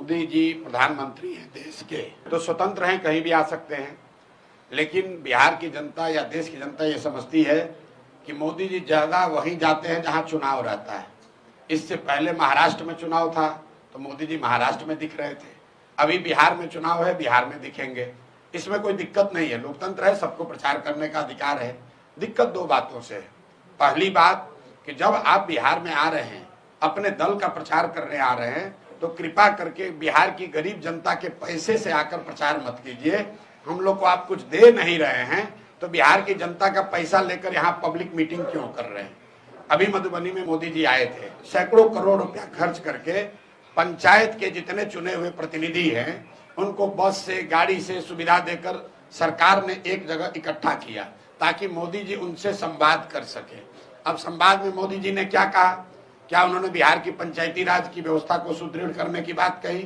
मोदी जी प्रधानमंत्री हैं देश के, तो स्वतंत्र हैं, कहीं भी आ सकते हैं। लेकिन बिहार की जनता या देश की जनता ये समझती है कि मोदी जी ज्यादा वहीं जाते हैं जहां चुनाव रहता है। इससे पहले महाराष्ट्र में चुनाव था तो मोदी जी महाराष्ट्र में दिख रहे थे, अभी बिहार में चुनाव है, बिहार में दिखेंगे। इसमें कोई दिक्कत नहीं है, लोकतंत्र है, सबको प्रचार करने का अधिकार है। दिक्कत दो बातों से है। पहली बात कि जब आप बिहार में आ रहे हैं, अपने दल का प्रचार करने आ रहे हैं, तो कृपा करके बिहार की गरीब जनता के पैसे से आकर प्रचार मत कीजिए। हम लोग को आप कुछ दे नहीं रहे हैं तो बिहार की जनता का पैसा लेकर यहाँ पब्लिक मीटिंग क्यों कर रहे हैं। अभी मधुबनी में मोदी जी आए थे, सैकड़ों करोड़ रुपया खर्च करके पंचायत के जितने चुने हुए प्रतिनिधि हैं उनको बस से, गाड़ी से सुविधा देकर सरकार ने एक जगह इकट्ठा किया ताकि मोदी जी उनसे संवाद कर सके। अब संवाद में मोदी जी ने क्या कहा? क्या उन्होंने बिहार की पंचायती राज की व्यवस्था को सुदृढ़ करने की बात कही?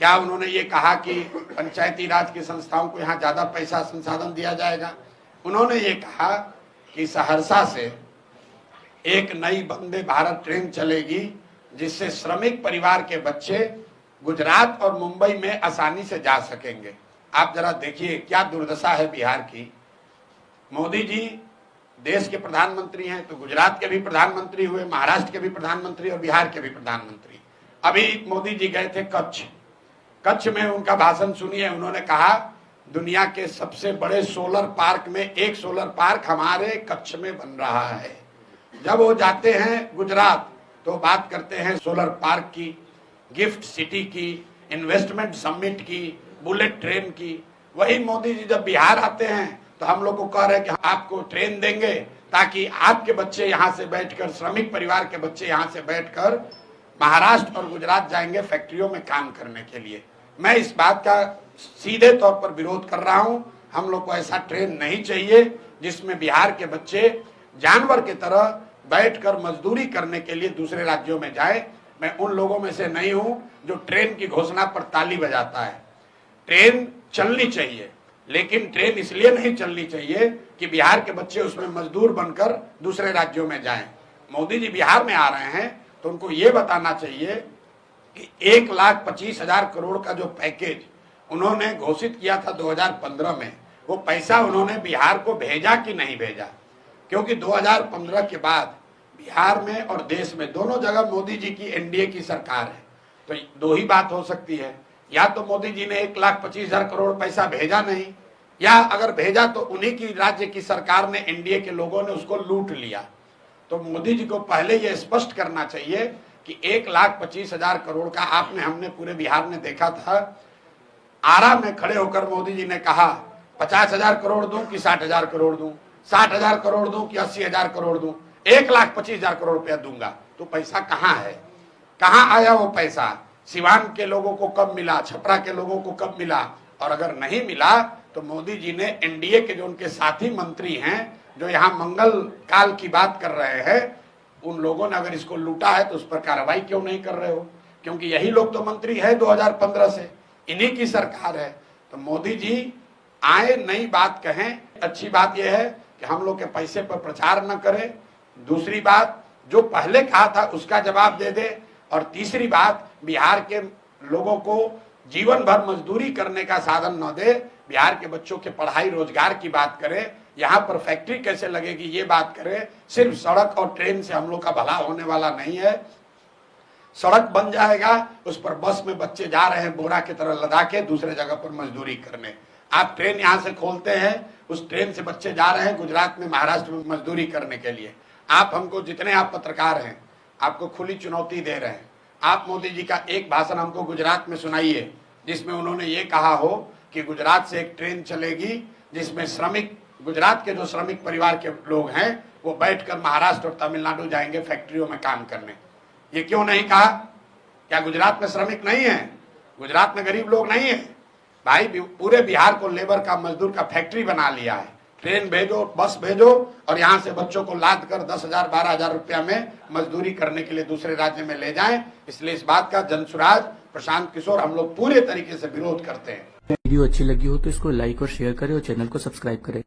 क्या उन्होंने ये कहा कि पंचायती राज की संस्थाओं को यहाँ ज्यादा पैसा संसाधन दिया जाएगा? उन्होंने ये कहा कि सहरसा से एक नई वंदे भारत ट्रेन चलेगी जिससे श्रमिक परिवार के बच्चे गुजरात और मुंबई में आसानी से जा सकेंगे। आप जरा देखिए क्या दुर्दशा है बिहार की। मोदी जी देश के प्रधानमंत्री हैं तो गुजरात के भी प्रधानमंत्री हुए, महाराष्ट्र के भी प्रधानमंत्री और बिहार के भी प्रधानमंत्री। अभी मोदी जी गए थे कच्छ में उनका भाषण सुनिए। उन्होंने कहा दुनिया के सबसे बड़े सोलर पार्क में एक सोलर पार्क हमारे कच्छ में बन रहा है। जब वो जाते हैं गुजरात तो बात करते हैं सोलर पार्क की, गिफ्ट सिटी की, इन्वेस्टमेंट समिट की, बुलेट ट्रेन की। वही मोदी जी जब बिहार आते हैं तो हम लोग को कह रहे हैं कि आपको ट्रेन देंगे ताकि आपके बच्चे यहाँ से बैठकर, श्रमिक परिवार के बच्चे यहाँ से बैठकर महाराष्ट्र और गुजरात जाएंगे फैक्ट्रियों में काम करने के लिए। मैं इस बात का सीधे तौर पर विरोध कर रहा हूँ। हम लोग को ऐसा ट्रेन नहीं चाहिए जिसमें बिहार के बच्चे जानवर की तरह बैठकर मजदूरी करने के लिए दूसरे राज्यों में जाए। मैं उन लोगों में से नहीं हूं जो ट्रेन की घोषणा पर ताली बजाता है। ट्रेन चलनी चाहिए, लेकिन ट्रेन इसलिए नहीं चलनी चाहिए कि बिहार के बच्चे उसमें मजदूर बनकर दूसरे राज्यों में जाएं। मोदी जी बिहार में आ रहे हैं तो उनको ये बताना चाहिए कि 1,25,000 करोड़ का जो पैकेज उन्होंने घोषित किया था 2015 में, वो पैसा उन्होंने बिहार को भेजा कि नहीं भेजा। क्योंकि 2015 के बाद बिहार में और देश में दोनों जगह मोदी जी की एनडीए की सरकार है। तो दो ही बात हो सकती है, या तो मोदी जी ने 1,25,000 करोड़ पैसा भेजा नहीं, या अगर भेजा तो उन्हीं की राज्य की सरकार ने, एनडीए के लोगों ने उसको लूट लिया। तो मोदी जी को पहले यह स्पष्ट करना चाहिए कि 1,25,000 करोड़ का हमने पूरे बिहार में देखा था। आरा में खड़े होकर मोदी जी ने कहा 50,000 करोड़ दूं कि 60,000 करोड़ दूं, 60,000 करोड़ दूं कि 80,000 करोड़ दूं, 1,25,000 करोड़ रुपया दूंगा। तो पैसा कहाँ है? कहाँ आया वो पैसा? सिवान के लोगों को कब मिला? छपरा के लोगों को कब मिला? और अगर नहीं मिला तो मोदी जी ने एनडीए के जो उनके साथी मंत्री हैं जो यहाँ मंगल काल की बात कर रहे हैं, उन लोगों ने अगर इसको लूटा है तो उस पर कार्रवाई क्यों नहीं कर रहे हो? क्योंकि यही लोग तो मंत्री है 2015 से, इन्हीं की सरकार है। तो मोदी जी आए, नई बात कहें। अच्छी बात यह है कि हम लोग के पैसे पर प्रचार न करें। दूसरी बात, जो पहले कहा था उसका जवाब दे दे। और तीसरी बात, बिहार के लोगों को जीवन भर मजदूरी करने का साधन न दे, बिहार के बच्चों के पढ़ाई रोजगार की बात करे, यहाँ पर फैक्ट्री कैसे लगेगी ये बात करे। सिर्फ सड़क और ट्रेन से हम लोग का भला होने वाला नहीं है। सड़क बन जाएगा, उस पर बस में बच्चे जा रहे हैं बोरा की तरह लदा के दूसरे जगह पर मजदूरी करने। आप ट्रेन यहाँ से खोलते हैं, उस ट्रेन से बच्चे जा रहे हैं गुजरात में, महाराष्ट्र में मजदूरी करने के लिए। आप हमको, जितने आप पत्रकार हैं, आपको खुली चुनौती दे रहे हैं। आप मोदी जी का एक भाषण हमको गुजरात में सुनाइए जिसमें उन्होंने ये कहा हो कि गुजरात से एक ट्रेन चलेगी जिसमें श्रमिक, गुजरात के जो श्रमिक परिवार के लोग हैं वो बैठकर महाराष्ट्र और तमिलनाडु जाएंगे फैक्ट्रियों में काम करने। ये क्यों नहीं कहा? क्या गुजरात में श्रमिक नहीं है? गुजरात में गरीब लोग नहीं है? भाई, पूरे बिहार को लेबर का, मजदूर का फैक्ट्री बना लिया है। ट्रेन भेजो, बस भेजो और यहाँ से बच्चों को लाद कर 10,000 12,000 रुपया में मजदूरी करने के लिए दूसरे राज्य में ले जाएं। इसलिए इस बात का जनसुराज, प्रशांत किशोर, हम लोग पूरे तरीके से विरोध करते हैं। वीडियो अच्छी लगी हो तो इसको लाइक और शेयर करें और चैनल को सब्सक्राइब करें।